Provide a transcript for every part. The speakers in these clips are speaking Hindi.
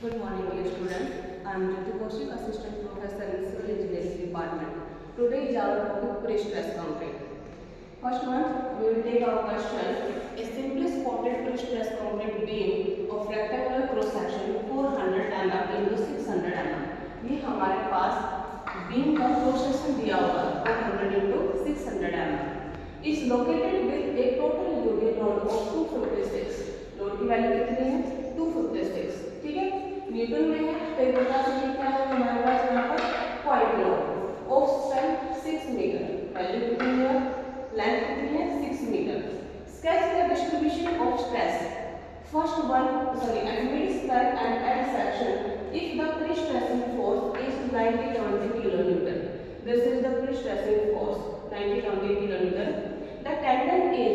Good morning, dear students. I am Jyoti Kaushik, Assistant Professor in Civil Engineering Department. Today is our topic pre-stress concrete. First one, we will take our question. A simply spotted pre-stress concrete beam of rectangular cross section 400 mm into 600 mm. ये हमारे पास बीम का क्रॉस सेक्शन दिया हुआ है 400 into 600 mm. Is located with a total UD load of 256. Load की वैल्यू कितनी है? 256. ठीक है, न्यूटन में है तो एक प्रकार से क्या है हमारे पास यहाँ पर point load of span 6 metre. Value कितनी है? लेंथ कितनी है? 6 metre. Sketch the distribution of stress. First one at mid span and at section if the pre-stressing force is 90-20 kilonewton. This is the pre-stressing force 90-20 kilonewton. The tendon is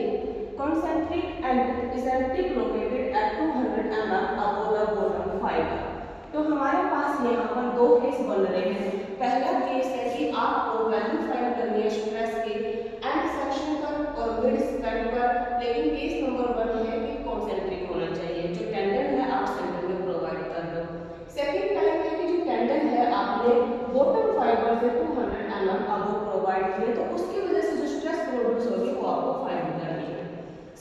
concentric and eccentric located at 200 mm above the bottom fiber. तो हमारे पास यहाँ पर दो केस बन रहे हैं. पहला केस है कि आपको वैल्यू फाइंड करनी है स्ट्रेस के एंड सेक्शन पर और मिड स्पैन पर, लेकिन केस नंबर 1 है कि कॉन्सेंट्रिक होना चाहिए. जो टेंडन है आप सेंटर में प्रोवाइड कर दो. सेकंड टाइप है कि जो टेंडन है आपने बॉटम फाइबर से 200 mm अबव प्रोवाइड किए, तो उसकी वजह से जो स्ट्रेस प्रोड्यूस होगी वो आपको फाइंड करनी है.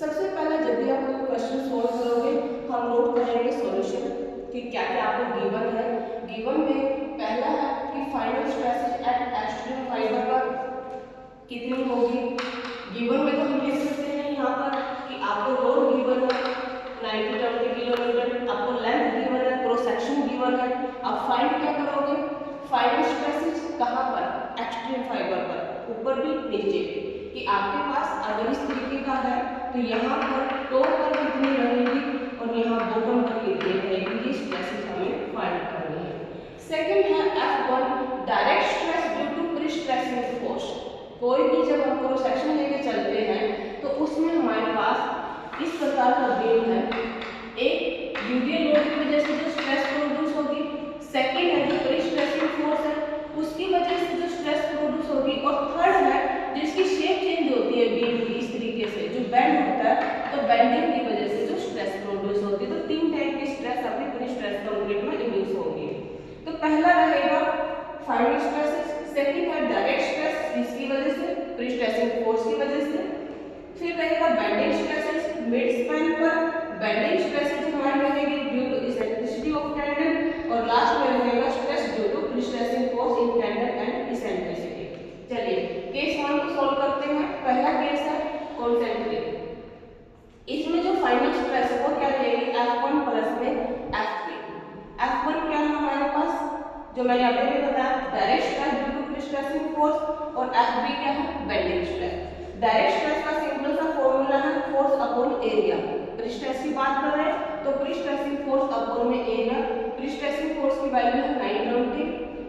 सबसे पहले जब भी आप कोई क्वेश्चन सॉल्व करोगे हम नोट करेंगे सॉल्यूशन कि क्या क्या आपको गिवन है. गिवन में पहला है कि final stress eight extreme fibre पर कितनी होगी. गिवन में तो हम लिख सकते हैं यहाँ पर कि आपको लोड गिवन है 90-20 किलोमीटर, आपको लेंथ गिवन है, क्रॉस सेक्शन गिवन है. अब फाइंड क्या करोगे? फाइनल स्ट्रेसेस कहाँ पर? एक्सट्रीम फाइबर पर, ऊपर भी नीचे भी. कि आपके पास अगर इस तरीके का है तो यहाँ पर टॉप पर कितनी रहेगी और यहाँ बॉटम पर कितनी रहेगी, ये स्ट्रेसेस हमें फाइंड करनी है. सेकंड है F1 direct stress due to prestressing force. कोई भी जब हम क्रॉस सेक्शन लेके चलते हैं तो उसमें हमारे पास इस प्रकार का बीम है. एक यूडियल लोड की वजह से जो स्ट्रेस प्रोड्यूस होगी, सेकंड है जो प्री-स्ट्रेसिंग फोर्स है उसकी वजह से जो स्ट्रेस प्रोड्यूस होगी, और थर्ड है जिसकी शेप चेंज होती है बीम की इस तरीके से जो बेंड होता है, तो बेंडिंग की वजह से जो स्ट्रेस प्रोड्यूस होती है. तो तीन टाइप की स्ट्रेस अपने प्री-स्ट्रेस कंक्रीट में इंड्यूस होगी. तो पहला रहेगा फाइनल स्ट्रेसेस, सेकंड है डायरेक्ट स्ट्रेस इसकी वजह से प्री-स्ट्रेसिंग फोर्स की वजह से, फिर रहेगा बेंडिंग स्ट्रेसेस मिड स्पैन पर, बेंडिंग स्ट्रेसेस हमारी रहेगी due to eccentricity of tendon, और लास्ट में रहेगा stress due to prestressing force in tendon and eccentricity. चलिए केस 1 को सॉल्व करते हैं. पहला केस है कॉन्सेंट्रिक. इसमें जो फाइनल स्ट्रेस है वो क्या रहेगी? F1 प्लस में F3. F1 क्या है हमारे पास जो मैंने अभी भी बताया direct stress due to prestressing force, और FB क्या है? Bending stress. डायरेक्ट स्ट्रेस का सिंपल सा फॉर्मूला है फोर्स अपॉन एरिया. प्री-स्ट्रेस की बात कर रहे हैं तो प्री-स्ट्रेसिंग फोर्स अपॉन में एरिया. प्री-स्ट्रेसिंग फोर्स की वैल्यू है 920,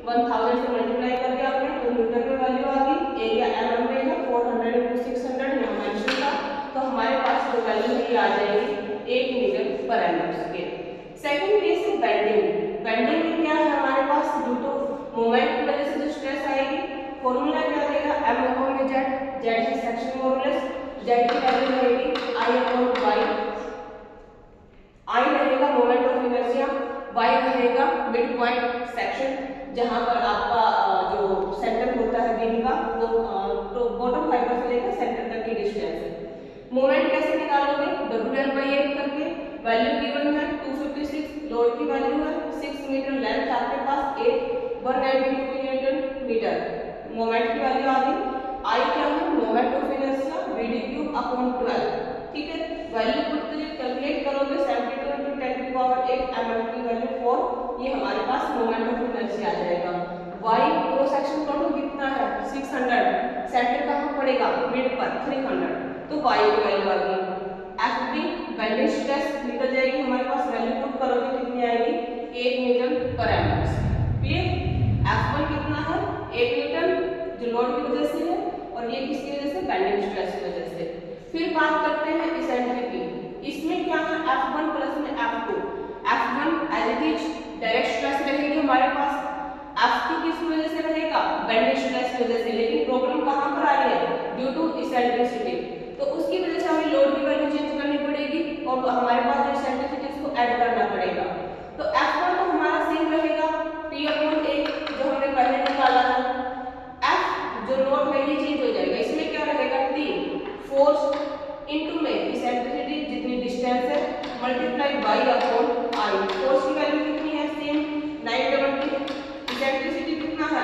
1000 से मल्टीप्लाई कर दिया आपने तो मीटर में वैल्यू आ गई. एरिया mm में है 400 into 600 यहाँ मेंशन था, तो हमारे पास जो वैल्यू है ये आ जाएगी 1 मीटर पर mm स्क्वायर. सेकंड केस है बेंडिंग. बेंडिंग में क्या है हमारे पास ड्यू टू मोमेंट की वजह से जो स्ट्रेस आएगी, फॉर्मूला क्या रहेगा? m upon z. z है सेक्शन मॉडुलस, z की वैल्यू रहेगी I अपॉन y. I रहेगा मोमेंट ऑफ इनर्शिया, y रहेगा मिड पॉइंट सेक्शन जहां पर आपका जो सेंटर होता है बीम का वो तो बॉटम फाइबर से लेकर सेंटर तक की डिस्टेंस है. मोमेंट कैसे निकालोगे? W/8 करके. वैल्यू गिवन है 256, लोड की वैल्यू है 6 मीटर, लेंथ आपके पास 192 न्यूटन मीटर. मोमेंट की वैल्यू आ गई. I क्या है? Moment of inertia Vd³ upon 12. ठीक है, वैल्यू पुट कैलकुलेट करोगे 72 into 10⁸ mm की वैल्यू 4, ये हमारे पास मोमेंट ऑफ इनर्शिया आ जाएगा. y क्रॉस सेक्शन टोटल कितना है? 600. सेंटर कहाँ पड़ेगा? मिड पर 300, तो y की वैल्यू आ गई. FB बेंडिंग स्ट्रेस निकल जाएगी हमारे पास, वैल्यू पुट करोगे कितनी आएगी? 1 मीटर पर mm. क्लियर? F1 कितना है? 1 मीटर जो लोड की वजह से है, और ये किसकी वजह से? बेंडिंग स्ट्रेस की वजह से. फिर बात करते हैं इसेंट्रिक की. इसमें क्या है? F1 प्लस में F2. F1 as it is direct stress रहेगी हमारे पास. F2 किस वजह से रहेगा? बेंडिंग स्ट्रेस की वजह से. लेकिन प्रॉब्लम कहाँ पर आ रही है? Due to eccentricity. तो उसकी वजह से हमें लोड की वैल्यू चेंज करनी पड़ेगी और हमारे पास जो इसेंट्रिसिटी उसको ऐड करना पड़ेगा. तो F1 तो इनटू में इसेंट्रिसिटी जितनी डिस्टेंस है multiply by upon I. Force की वैल्यू कितनी है सेम 970। इसेंट्रिसिटी कितना है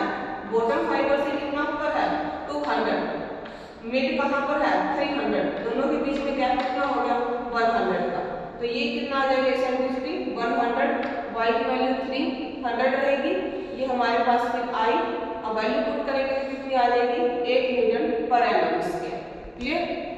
बॉटम फाइबर से कितना ऊपर है 200, मिड कहाँ पर है 300, दोनों के बीच में गैप कितना हो गया 100 का। तो ये कितना आ जाएगा इसेंट्रिसिटी 100, y की वैल्यू 300 रहेगी। ये हमारे पास फिर आई अब वैल्यू पुट करेंगे तो कितनी आ जाएगी 8 Newton per annum square. Clear.